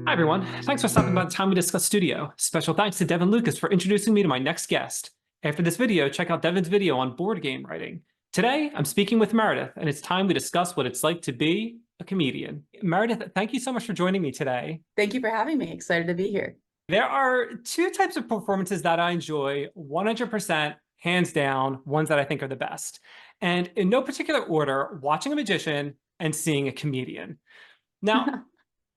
Hi, everyone. Thanks for stopping by the Time We Discuss studio. Special thanks to Devon Lucas for introducing me to my next guest. After this video, check out Devon's video on board game writing. Today, I'm speaking with Meredith, and it's time we discuss what it's like to be a comedian. Meredith, thank you so much for joining me today. Thank you for having me. Excited to be here. There are two types of performances that I enjoy 100%, hands down, ones that I think are the best. And in no particular order, watching a magician and seeing a comedian. Now,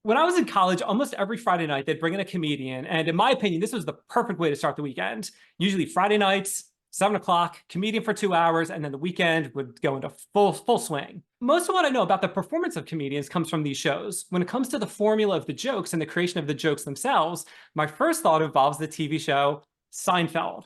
when I was in college, almost every Friday night, they'd bring in a comedian. And in my opinion, this was the perfect way to start the weekend. Usually Friday nights, 7 o'clock, comedian for 2 hours, and then the weekend would go into full swing. Most of what I know about the performance of comedians comes from these shows. When it comes to the formula of the jokes and the creation of the jokes themselves, my first thought involves the TV show Seinfeld.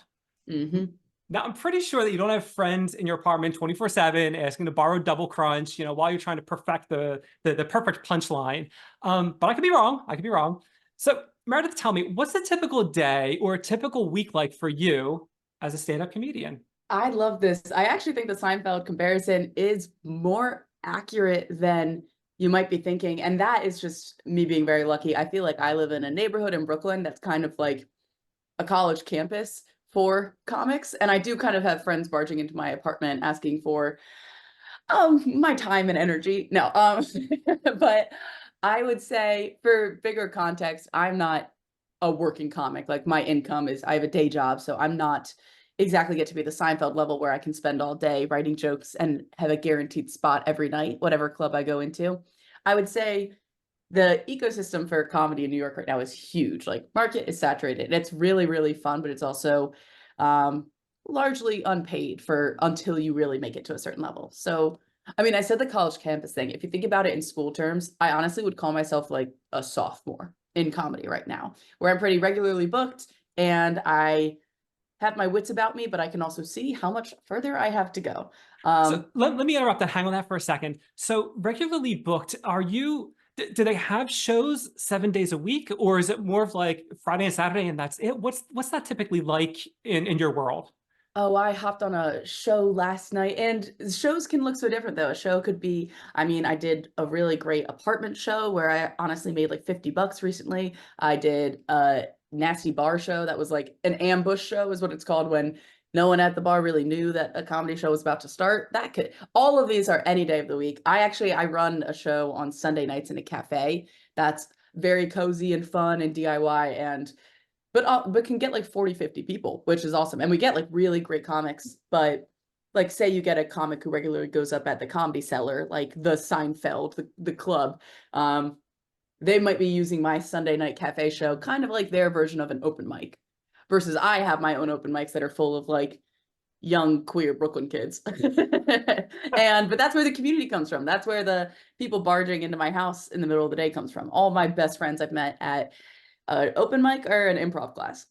Mm-hmm. Now, I'm pretty sure that you don't have friends in your apartment 24/7 asking to borrow double crunch, while you're trying to perfect the perfect punchline. But I could be wrong. I could be wrong. So, Meredith, tell me, what's a typical day or a typical week like for you as a stand-up comedian? I love this. I actually think the Seinfeld comparison is more accurate than you might be thinking. And that is just me being very lucky. I feel like I live in a neighborhood in Brooklyn that's kind of like a college campus for comics. And I do kind of have friends barging into my apartment asking for my time and energy. No, but I would say for bigger context, I'm not a working comic. Like my income is, I have a day job, so I'm not exactly get to be the Seinfeld level where I can spend all day writing jokes and have a guaranteed spot every night, whatever club I go into. I would say the ecosystem for comedy in New York right now is huge. Like market is saturated. It's really, really fun, but it's also um, largely unpaid for until you really make it to a certain level. So, I mean, I said the college campus thing. If you think about it in school terms, I honestly would call myself like a sophomore in comedy right now, where I'm pretty regularly booked and I have my wits about me, but I can also see how much further I have to go. So let me interrupt and hang on that for a second. So regularly booked, do they have shows 7 days a week, or is it more of like Friday and Saturday and that's it? What's that typically like in your world? Oh, I hopped on a show last night, and shows can look so different though. A show could be, I mean, I did a really great apartment show where I honestly made like $50 recently. I did a nasty bar show that was like an ambush show is what it's called when no one at the bar really knew that a comedy show was about to start. That could, all of these are any day of the week. I run a show on Sunday nights in a cafe that's very cozy and fun and DIY and but can get like 40, 50 people, which is awesome. And we get like really great comics, but like say you get a comic who regularly goes up at the Comedy Cellar, like the Seinfeld, the club, they might be using my Sunday night cafe show, kind of like their version of an open mic, versus I have my own open mics that are full of like young queer Brooklyn kids. But that's where the community comes from. That's where the people barging into my house in the middle of the day comes from. All my best friends I've met at open mic or an improv class.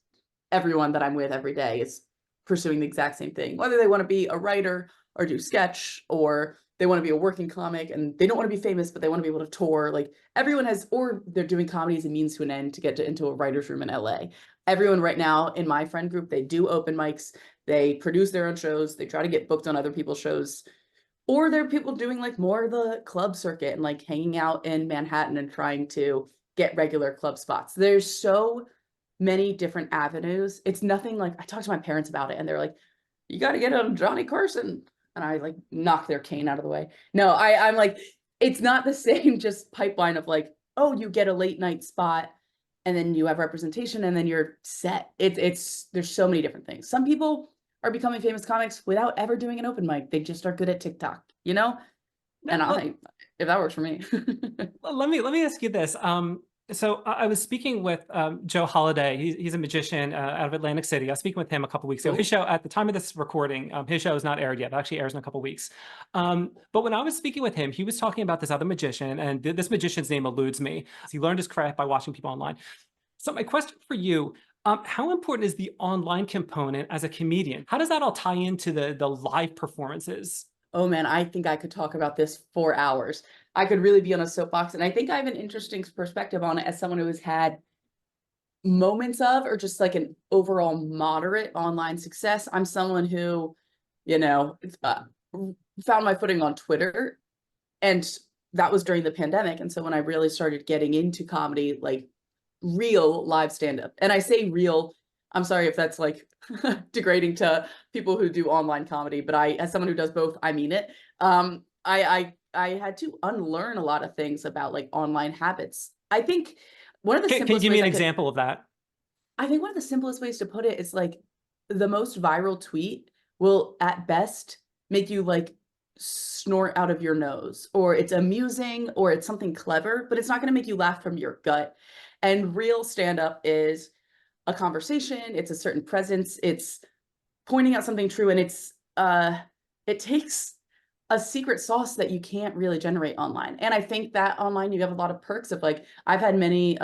Everyone that I'm with every day is pursuing the exact same thing, whether they want to be a writer or do sketch, or they want to be a working comic and they don't want to be famous, but they want to be able to tour. Like everyone has, or they're doing comedy as a means to an end to get into a writer's room in LA. Everyone right now in my friend group, they do open mics, they produce their own shows, they try to get booked on other people's shows, or there are people doing like more of the club circuit and like hanging out in Manhattan and trying to get regular club spots. There's so many different avenues. It's nothing like I talked to my parents about it and they're like, you got to get on Johnny Carson. And I like knock their cane out of the way. No, I'm like, it's not the same just pipeline of like, oh, you get a late night spot and then you have representation and then you're set. It's there's so many different things. Some people are becoming famous comics without ever doing an open mic. They just are good at TikTok, you know? And if that works for me. Let me ask you this. So I was speaking with Joe Holiday. He's a magician out of Atlantic City. I was speaking with him a couple weeks ago. Cool. His show, at the time of this recording, his show is not aired yet. It actually airs in a couple weeks. But when I was speaking with him, he was talking about this other magician, and this magician's name eludes me. He learned his craft by watching people online. So my question for you, how important is the online component as a comedian? How does that all tie into the live performances? Oh man, I think I could talk about this for hours. I could really be on a soapbox, and I think I have an interesting perspective on it as someone who has had moments of, or just like an overall moderate online success. I'm someone who, you know, found my footing on Twitter, and that was during the pandemic. And so when I really started getting into comedy, like real live stand-up. And I say real, I'm sorry if that's like degrading to people who do online comedy, but as someone who does both, I mean it. I had to unlearn a lot of things about like online habits. I think one of the Can you simplest give me ways an example of that? I think one of the simplest ways to put it is like the most viral tweet will at best make you like snort out of your nose, or it's amusing, or it's something clever, but it's not going to make you laugh from your gut. And real stand up is a conversation, it's a certain presence, it's pointing out something true, and it takes a secret sauce that you can't really generate online. And I think that online you have a lot of perks of like I've had many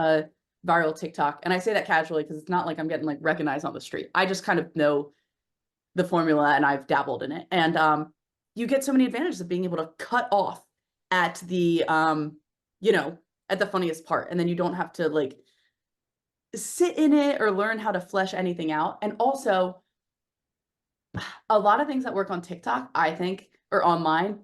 viral TikTok, and I say that casually because it's not like I'm getting like recognized on the street. I just kind of know the formula and I've dabbled in it. And you get so many advantages of being able to cut off at the you know, at the funniest part, and then you don't have to like sit in it or learn how to flesh anything out. And also a lot of things that work on TikTok, I think, or online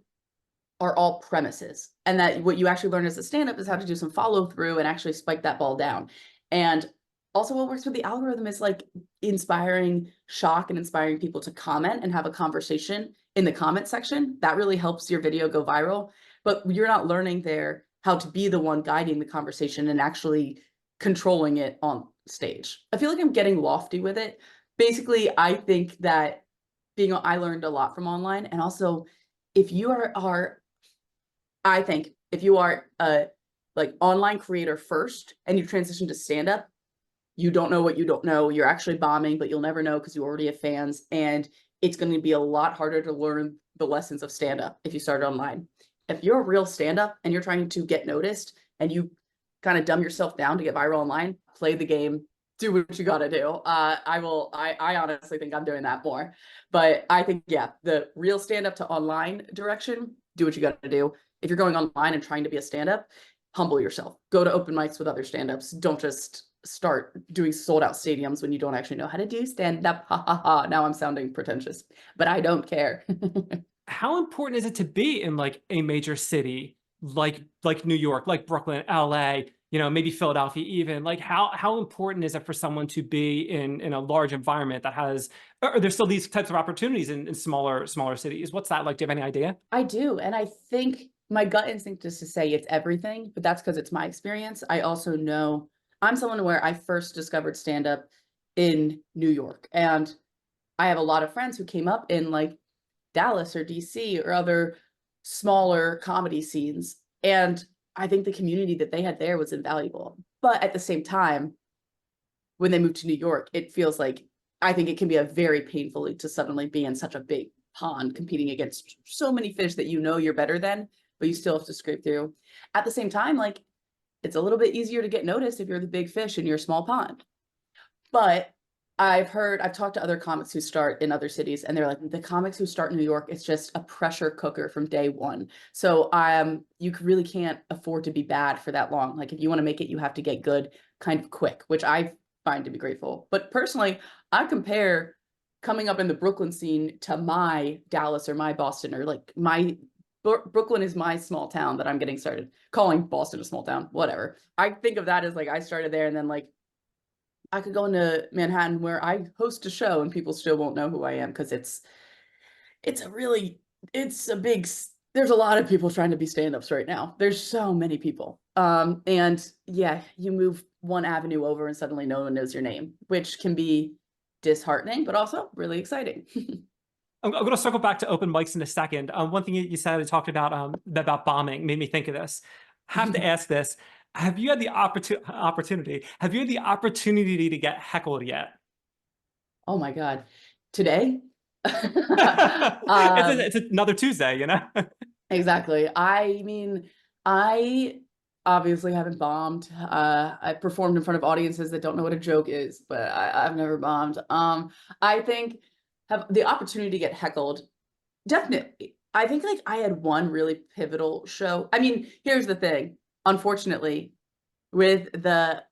are all premises. And that what you actually learn as a stand-up is how to do some follow through and actually spike that ball down. And also what works with the algorithm is like inspiring shock and inspiring people to comment and have a conversation in the comment section. That really helps your video go viral. But you're not learning there how to be the one guiding the conversation and actually controlling it on stage. I feel like I'm getting lofty with it. Basically, I think that I learned a lot from online. And also, if you are I think if you are a like online creator first and you transition to stand up, you don't know what you don't know. You're actually bombing, but you'll never know because you already have fans. And it's going to be a lot harder to learn the lessons of stand up if you start online. If you're a real stand up and you're trying to get noticed and you kind of dumb yourself down to get viral online, play the game, do what you got to do. I honestly think I'm doing that more. But I think, yeah, the real stand up to online direction, do what you got to do. If you're going online and trying to be a stand up, humble yourself. Go to open mics with other stand ups. Don't just start doing sold out stadiums when you don't actually know how to do stand up. Ha ha ha. Now I'm sounding pretentious, but I don't care. How important is it to be in like a major city like New York, like Brooklyn, LA, maybe Philadelphia even? Like how important is it for someone to be in a large environment that has, or there's still these types of opportunities in smaller cities? What's that like? Do you have any idea? I do. And I think my gut instinct is to say it's everything, but that's because it's my experience. I also know I'm someone where I first discovered stand up in New York. And I have a lot of friends who came up in like Dallas or DC or other smaller comedy scenes. And I think the community that they had there was invaluable. But at the same time, when they moved to New York, it feels like I think it can be a very painfully to suddenly be in such a big pond competing against so many fish that you know you're better than, but you still have to scrape through. At the same time, like it's a little bit easier to get noticed if you're the big fish in your small pond. But I've talked to other comics who start in other cities, and they're like, the comics who start in New York, it's just a pressure cooker from day one. So you really can't afford to be bad for that long. Like if you want to make it, you have to get good kind of quick, which I find to be grateful. But personally, I compare coming up in the Brooklyn scene to my Dallas or my Boston, or like my Brooklyn is my small town that I'm getting started. Calling Boston a small town, whatever. I think of that as like I started there, and then like I could go into Manhattan where I host a show and people still won't know who I am because it's a really it's a big there's a lot of people trying to be stand-ups right now. There's so many people. And yeah, you move one avenue over and suddenly no one knows your name, which can be disheartening, but also really exciting. I'm going to circle back to open mics in a second. One thing you said, you talked about bombing, made me think of this. Have to ask this. Have you had the opportunity? Have you had the opportunity to get heckled yet? Oh my God. Today? It's another Tuesday. Exactly. I mean, I obviously haven't bombed. I performed in front of audiences that don't know what a joke is, but I've never bombed. I think have the opportunity to get heckled. Definitely. I think like I had one really pivotal show. I mean, here's the thing. Unfortunately, with the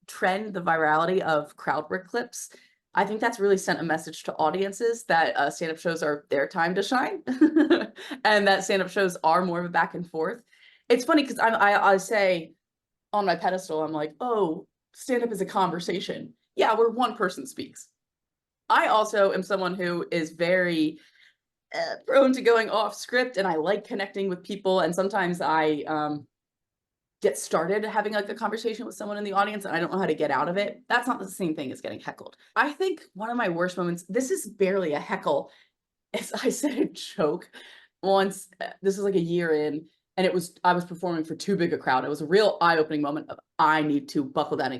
trend, the virality of crowd work clips, I think that's really sent a message to audiences that stand-up shows are their time to shine, and that stand-up shows are more of a back and forth. It's funny because I say on my pedestal, I'm like, oh, stand-up is a conversation. Yeah, where one person speaks. I also am someone who is very prone to going off script, and I like connecting with people. And sometimes I get started having like a conversation with someone in the audience and I don't know how to get out of it. That's not the same thing as getting heckled. I think one of my worst moments, this is barely a heckle, is I said a joke once. This was like a year in, and I was performing for too big a crowd. It was a real eye-opening moment of I need to buckle down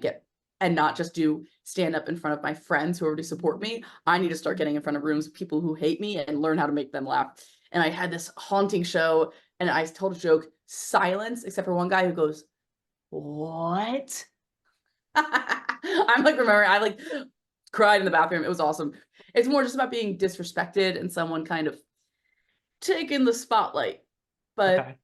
and not just do stand up in front of my friends who already support me. I need to start getting in front of rooms of people who hate me and learn how to make them laugh. And I had this haunting show and I told a joke, silence, except for one guy who goes, "What?" I'm like, remembering, I like cried in the bathroom. It was awesome. It's more just about being disrespected and someone kind of taking the spotlight. But Okay.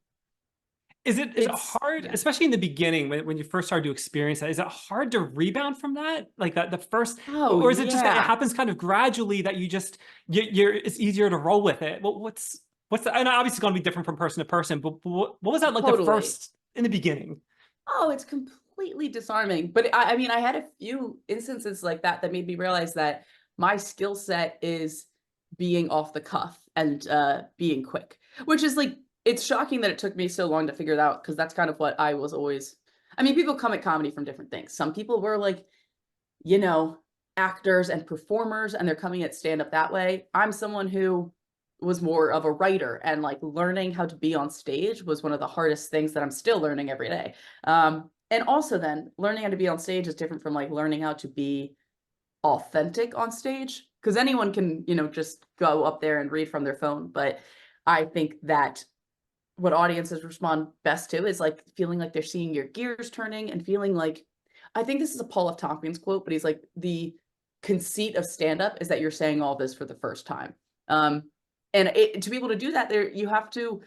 Is it hard, yeah. especially in the beginning when you first started to experience that? Is it hard to rebound from that? Like that the first, Oh, or is it just that it yeah, happens kind of gradually that you just you're it's easier to roll with it? What's the, and obviously it's going to be different from person to person, but what was that like the totally. first in the beginning? Oh, it's completely disarming. But I mean, I had a few instances like that that made me realize that my skill set is being off the cuff and being quick, which is like, it's shocking that it took me so long to figure it out because that's kind of what I was always. I mean, people come at comedy from different things. Some people were like, you know, actors and performers and they're coming at stand up that way. I'm someone who was more of a writer and like learning how to be on stage was one of the hardest things that I'm still learning every day. And also then learning how to be on stage is different from like learning how to be authentic on stage because anyone can, just go up there and read from their phone. But I think that what audiences respond best to is like feeling like they're seeing your gears turning and feeling like, I think this is a Paul F. Tompkins quote, but he's like, the conceit of stand up is that you're saying all this for the first time. Um, to be able to do that, you have to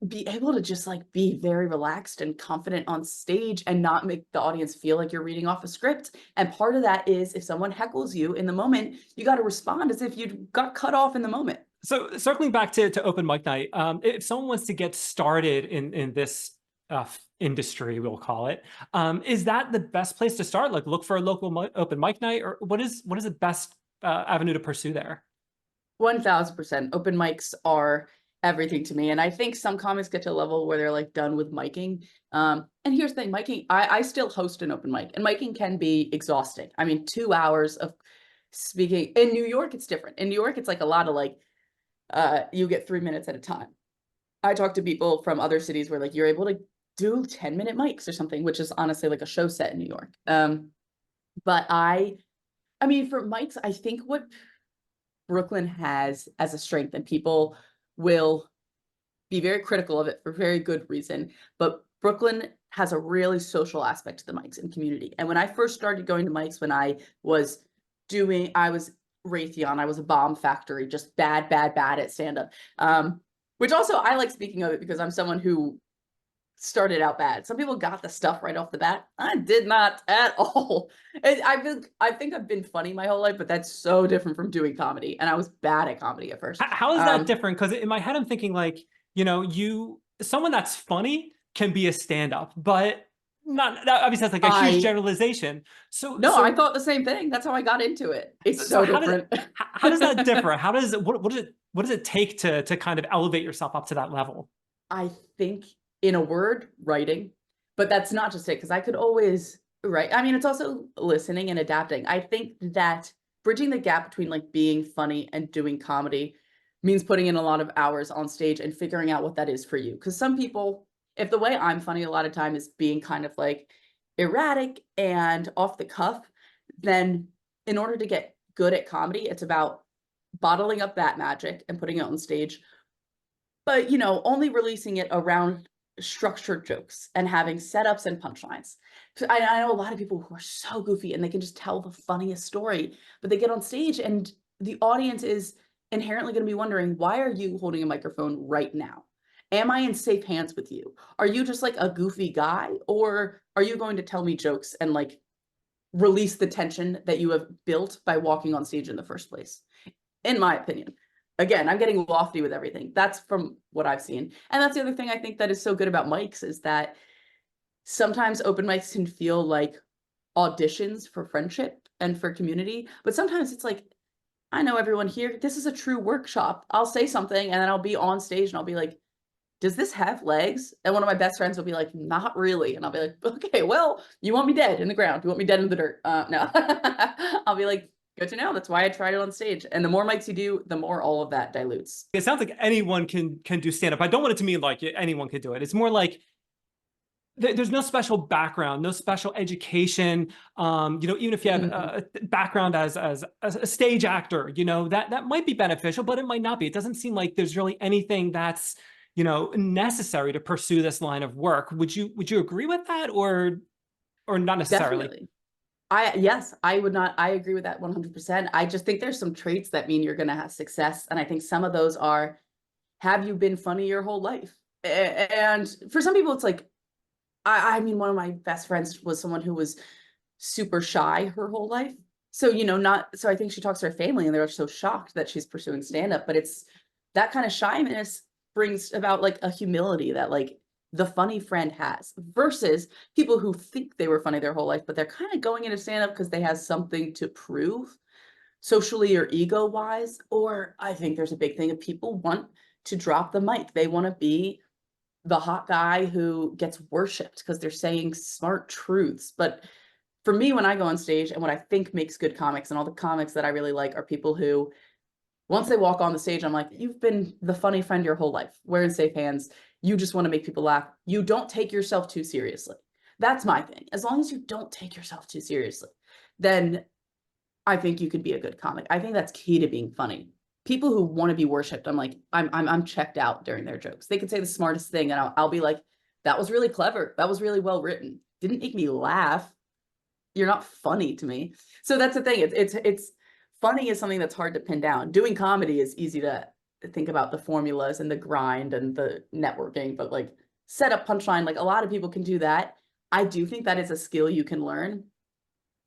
be able to just like be very relaxed and confident on stage and not make the audience feel like you're reading off a script. And part of that is if someone heckles you in the moment, you got to respond as if you got cut off in the moment. So circling back to open mic night, if someone wants to get started in this industry, we'll call it, is that the best place to start? Like look for a local open mic night, or what is the best avenue to pursue there? 1000%. Open mics are everything to me. And I think some comics get to a level where they're like done with miking. And here's the thing, miking, I still host an open mic and miking can be exhausting. I mean, 2 hours of speaking. In New York, it's different. In New York, it's like a lot of like, you get 3 minutes at a time. I talk to people from other cities where like you're able to do 10-minute mics or something, which is honestly like a show set in New York. But I mean, for mics, I think what Brooklyn has as a strength, and people will be very critical of it for very good reason, but Brooklyn has a really social aspect to the mics and community. And when I first started going to mics, when I was Raytheon, I was a bomb factory, just bad, bad, bad at stand up. Which also I like speaking of it because I'm someone who started out bad. Some people got the stuff right off the bat. I did not at all. I think I've been funny my whole life, but that's so different from doing comedy. And I was bad at comedy at first. How is that different? Because in my head, I'm thinking like, someone that's funny can be a stand-up, but not that obviously that's like a huge I generalization. So No, I so thought the same thing. That's how I got into it. It's so so how does different. how does that differ? How does it what does it take to kind of elevate yourself up to that level? I think in a word, writing, but that's not just it because I could always write. I mean, it's also listening and adapting. I think that bridging the gap between like being funny and doing comedy means putting in a lot of hours on stage and figuring out what that is for you. Because some people, if the way I'm funny a lot of time is being kind of like erratic and off the cuff, then in order to get good at comedy, it's about bottling up that magic and putting it on stage, but only releasing it around structured jokes and having setups and punchlines. So I know a lot of people who are so goofy and they can just tell the funniest story, but they get on stage and the audience is inherently going to be wondering, why are you holding a microphone right now? Am I in safe hands with you? Are you just like a goofy guy, or are you going to tell me jokes and like release the tension that you have built by walking on stage in the first place? In my opinion. Again, I'm getting lofty with everything. That's from what I've seen. And that's the other thing I think that is so good about mics is that sometimes open mics can feel like auditions for friendship and for community, but sometimes it's like, I know everyone here, this is a true workshop. I'll say something and then I'll be on stage and I'll be like, does this have legs? And one of my best friends will be like, not really. And I'll be like, okay, well, you want me dead in the ground. You want me dead in the dirt. No, I'll be like, good to know. That's why I tried it on stage. And the more mics you do, the more all of that dilutes. It sounds like anyone can do stand up. I don't want it to mean like anyone could do it. It's more like there's no special background, no special education. Even if you have a background as a stage actor, that might be beneficial, but it might not be. It doesn't seem like there's really anything that's necessary to pursue this line of work. Would you agree with that, or not necessarily? Definitely. Yes, I would not. I agree with that 100%. I just think there's some traits that mean you're going to have success. And I think some of those are, have you been funny your whole life? And for some people, it's like, I mean, one of my best friends was someone who was super shy her whole life. So, so I think she talks to her family and they're so shocked that she's pursuing stand-up, but it's that kind of shyness brings about like a humility that like the funny friend has versus people who think they were funny their whole life, but they're kind of going into stand-up because they have something to prove socially or ego wise. Or I think there's a big thing of people want to drop the mic. They want to be the hot guy who gets worshipped because they're saying smart truths. But for me, when I go on stage and what I think makes good comics and all the comics that I really like are people who, once they walk on the stage, I'm like, you've been the funny friend your whole life. We're in safe hands. You just want to make people laugh. You don't take yourself too seriously. That's my thing. As long as you don't take yourself too seriously, then I think you could be a good comic. I think that's key to being funny. People who want to be worshipped, I'm like, I'm checked out during their jokes. They could say the smartest thing, and I'll be like, that was really clever. That was really well written. Didn't make me laugh. You're not funny to me. So that's the thing. It's funny is something that's hard to pin down. Doing comedy is easy to think about the formulas and the grind and the networking, but like set up punchline, like a lot of people can do that. I do think that is a skill you can learn.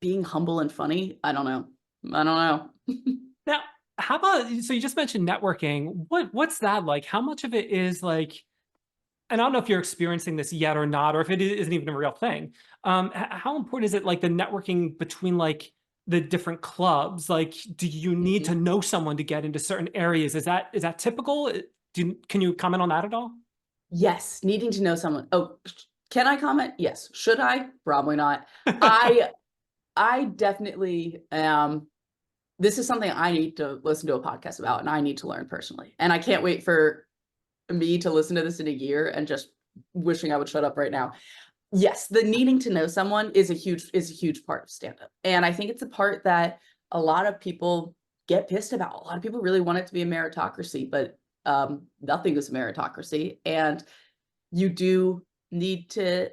Being humble and funny, I don't know. I don't know. Now, how about, so you just mentioned networking. What's that like? How much of it is like, and I don't know if you're experiencing this yet or not, or if it isn't even a real thing. How important is it, like the networking between like the different clubs? Like, do you need to know someone to get into certain areas? Is that typical? Can you comment on that at all? Yes, needing to know someone. Oh, can I comment? Yes. Should I? Probably not. I definitely this is something I need to listen to a podcast about and I need to learn personally. And I can't wait for me to listen to this in a year and just wishing I would shut up right now. Yes, the needing to know someone is a huge part of stand-up. And I think it's a part that a lot of people get pissed about. A lot of people really want it to be a meritocracy, but nothing is a meritocracy. And you do need to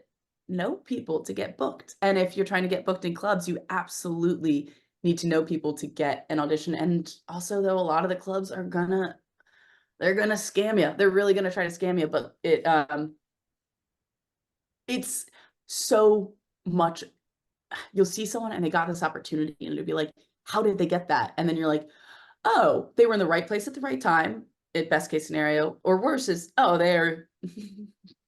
know people to get booked. And if you're trying to get booked in clubs, you absolutely need to know people to get an audition. And also, though, a lot of the clubs are they're gonna scam you. They're really gonna try to scam you, but it's so much. You'll see someone and they got this opportunity and it'll be like, how did they get that? And then you're like, oh, they were in the right place at the right time, at best case scenario. Or worse is, oh, they're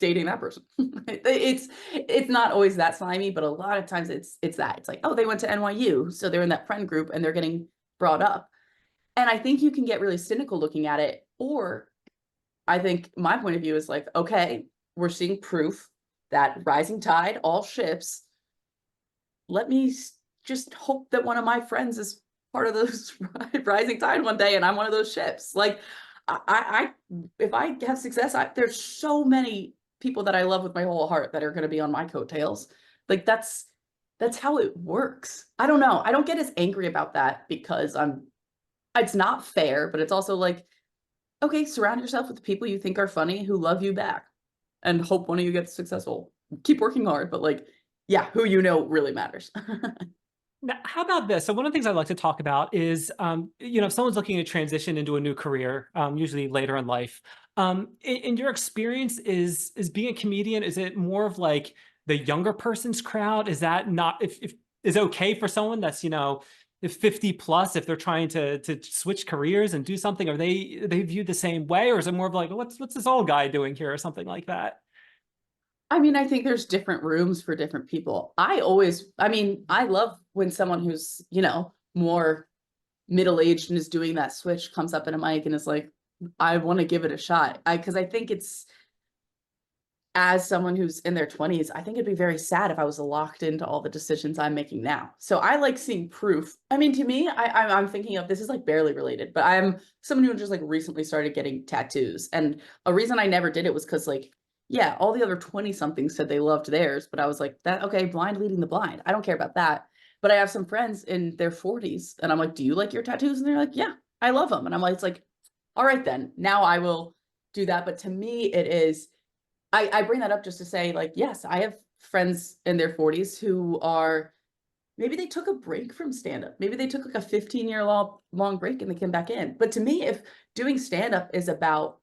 dating that person. It's not always that slimy, but a lot of times it's that. It's like, oh, they went to NYU, so they're in that friend group and they're getting brought up. And I think you can get really cynical looking at it. Or I think my point of view is like, okay, we're seeing proof that rising tide, all ships. Let me just hope that one of my friends is part of those rising tide one day and I'm one of those ships. Like I if I have success, there's so many people that I love with my whole heart that are going to be on my coattails. Like that's how it works. I don't know. I don't get as angry about that because it's not fair, but it's also like, okay, surround yourself with people you think are funny who love you back and hope one of you gets successful. Keep working hard, but like, yeah, who you know really matters. Now, how about this? So one of the things I like to talk about is, if someone's looking to transition into a new career, usually later in life, in your experience, is being a comedian, is it more of like the younger person's crowd? Is that not, if is it okay for someone that's, if 50 plus, if they're trying to switch careers and do something, are they viewed the same way? Or is it more of like, what's this old guy doing here or something like that? I mean, I think there's different rooms for different people. I love when someone who's, more middle-aged and is doing that switch comes up in a mic and is like, I want to give it a shot. Because I think it's, as someone who's in their 20s, I think it'd be very sad if I was locked into all the decisions I'm making now. So I like seeing proof. I mean, to me, I'm thinking of, this is like barely related, but I'm someone who just like recently started getting tattoos. And a reason I never did it was because like, yeah, all the other 20 somethings said they loved theirs, but I was like, that okay, blind leading the blind. I don't care about that. But I have some friends in their 40s and I'm like, do you like your tattoos? And they're like, yeah, I love them. And I'm like, it's like, all right, then now I will do that. But to me, it is, I bring that up just to say, like, yes, I have friends in their 40s who are, maybe they took a break from stand-up. Maybe they took like a 15-year long break and they came back in. But to me, if doing stand-up is about,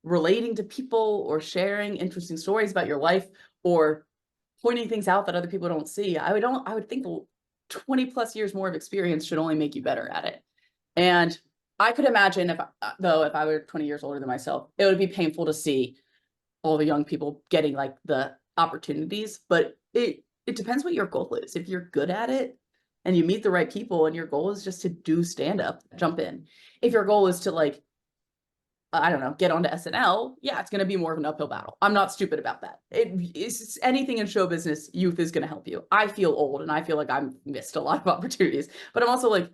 relating to people or sharing interesting stories about your life or pointing things out that other people don't see, I would think 20 plus years more of experience should only make you better at it. And I could imagine if I were 20 years older than myself, it would be painful to see all the young people getting like the opportunities, but it depends what your goal is. If you're good at it and you meet the right people and your goal is just to do stand up, jump in. If your goal is to like, I don't know, get onto SNL, yeah, it's going to be more of an uphill battle. I'm not stupid about that. It's anything in show business, youth is going to help you. I feel old and I feel like I've missed a lot of opportunities, but I'm also like,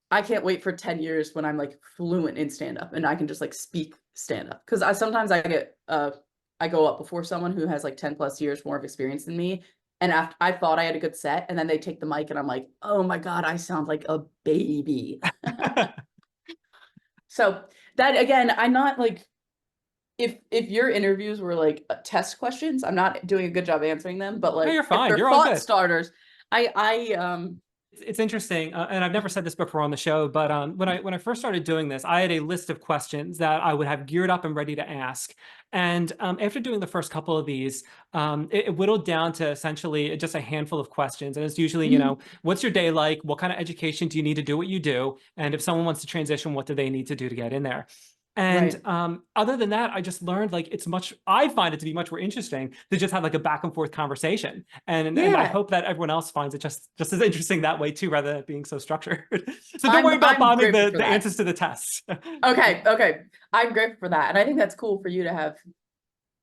I can't wait for 10 years when I'm like fluent in stand up and I can just like speak stand up. Cause sometimes I go up before someone who has like 10 plus years more of experience than me. And after I thought I had a good set and then they take the mic and I'm like, oh my God, I sound like a baby. So that again, I'm not like, if your interviews were like test questions, I'm not doing a good job answering them, but No, like you're if fine. they're You're all thought good. starters, I It's interesting, and I've never said this before on the show, but when I first started doing this, I had a list of questions that I would have geared up and ready to ask. And after doing the first couple of these, it whittled down to essentially just a handful of questions. And it's usually, what's your day like? What kind of education do you need to do what you do? And if someone wants to transition, what do they need to do to get in there? And right. other than that, I just learned like I find it to be much more interesting to just have like a back and forth conversation. And I Yeah. hope that everyone else finds it just as interesting that way too, rather than it being so structured. So don't I'm worry about I'm bombing grateful for the that. answers to the tests. Okay, okay. I'm grateful for that. And I think that's cool for you to have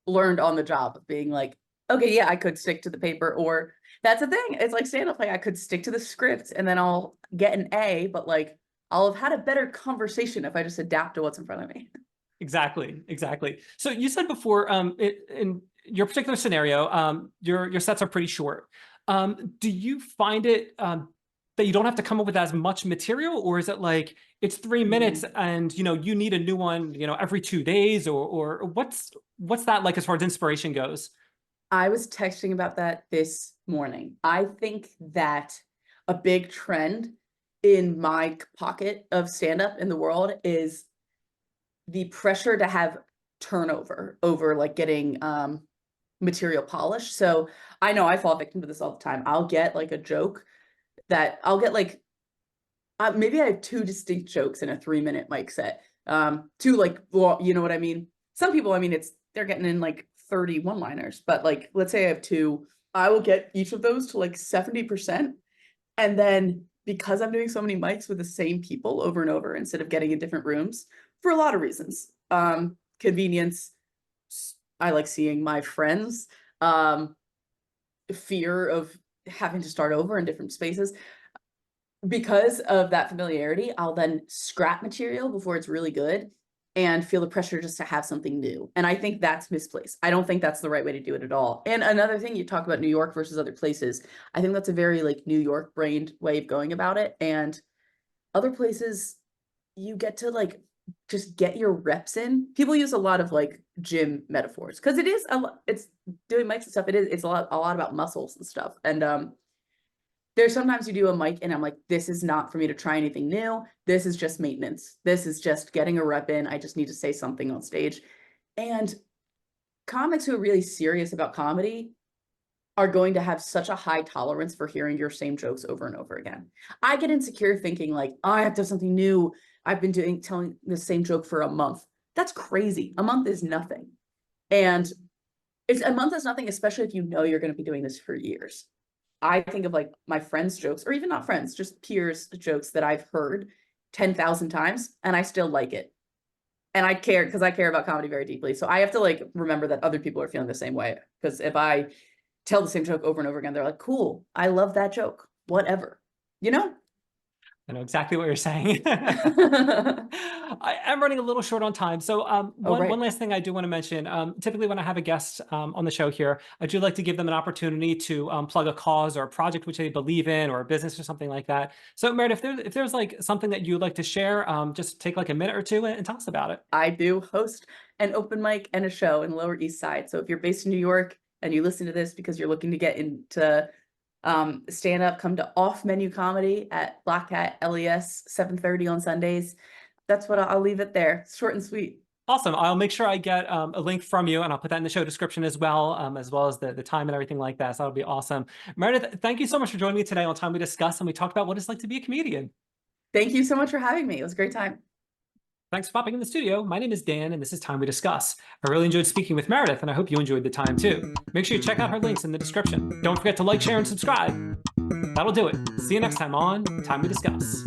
learned on the job of being like, okay, yeah, I could stick to the paper, or that's the thing. It's like stand up, like I could stick to the script and then I'll get an A, but like I'll have had a better conversation if I just adapt to what's in front of me. Exactly, exactly. So you said before, in your particular scenario, your sets are pretty short. Do you find it that you don't have to come up with as much material, or is it like it's 3 minutes Mhm. and you need a new one, every 2 days, or what's that like as far as inspiration goes? I was texting about that this morning. I think that a big trend in my pocket of stand up in the world is the pressure to have turnover over like getting material polished. So I know I fall victim to this all the time. I'll get like a joke that I'll get like maybe I have two distinct jokes in a 3 minute mic set. Two like well, you know what I mean? Some people, I mean, it's they're getting in like 30 one-liners, but like let's say I have two, I will get each of those to like 70%. And then because I'm doing so many mics with the same people over and over instead of getting in different rooms for a lot of reasons. Convenience, I like seeing my friends, fear of having to start over in different spaces. Because of that familiarity, I'll then scrap material before it's really good and feel the pressure just to have something new. And I think that's misplaced. I don't think that's the right way to do it at all. And another thing, you talk about New York versus other places. I think that's a very like New York brained way of going about it. And other places, you get to like just get your reps in. People use a lot of like gym metaphors because it is it's doing mics and stuff. It's a lot about muscles and stuff. And there's sometimes you do a mic and I'm like, this is not for me to try anything new. This is just maintenance. This is just getting a rep in. I just need to say something on stage. And comics who are really serious about comedy are going to have such a high tolerance for hearing your same jokes over and over again. I get insecure thinking like, oh, I have to have something new. I've been telling the same joke for a month. That's crazy. A month is nothing. And It's a month is nothing, especially if you know you're going to be doing this for years. I think of like my friends' jokes, or even not friends, just peers' jokes that I've heard 10,000 times, and I still like it. And I care because I care about comedy very deeply. So I have to like remember that other people are feeling the same way. Because if I tell the same joke over and over again, they're like, cool, I love that joke, whatever, you know? I know exactly what you're saying. Oh, I am running a little short on time. So one right. last thing I do want to mention, typically when I have a guest on the show here, I do like to give them an opportunity to plug a cause or a project which they believe in or a business or something like that. So Meredith, if there's like something that you'd like to share, just take like a minute or two and tell us about it. I do host an open mic and a show in the Lower East Side. So if you're based in New York and you listen to this because you're looking to get into stand up, come to Off Menu Comedy at Black Cat LES 7:30 on Sundays. That's what I'll leave it there. Short and sweet. Awesome. I'll make sure I get a link from you and I'll put that in the show description as well as the time and everything like that. So that'll be awesome. Meredith, thank you so much for joining me today on Time We Discuss. And we talked about what it's like to be a comedian. Thank you so much for having me. It was a great time. Thanks for popping in the studio. My name is Dan, and this is Time We Discuss. I really enjoyed speaking with Meredith, and I hope you enjoyed the time too. Make sure you check out her links in the description. Don't forget to like, share, and subscribe. That'll do it. See you next time on Time We Discuss.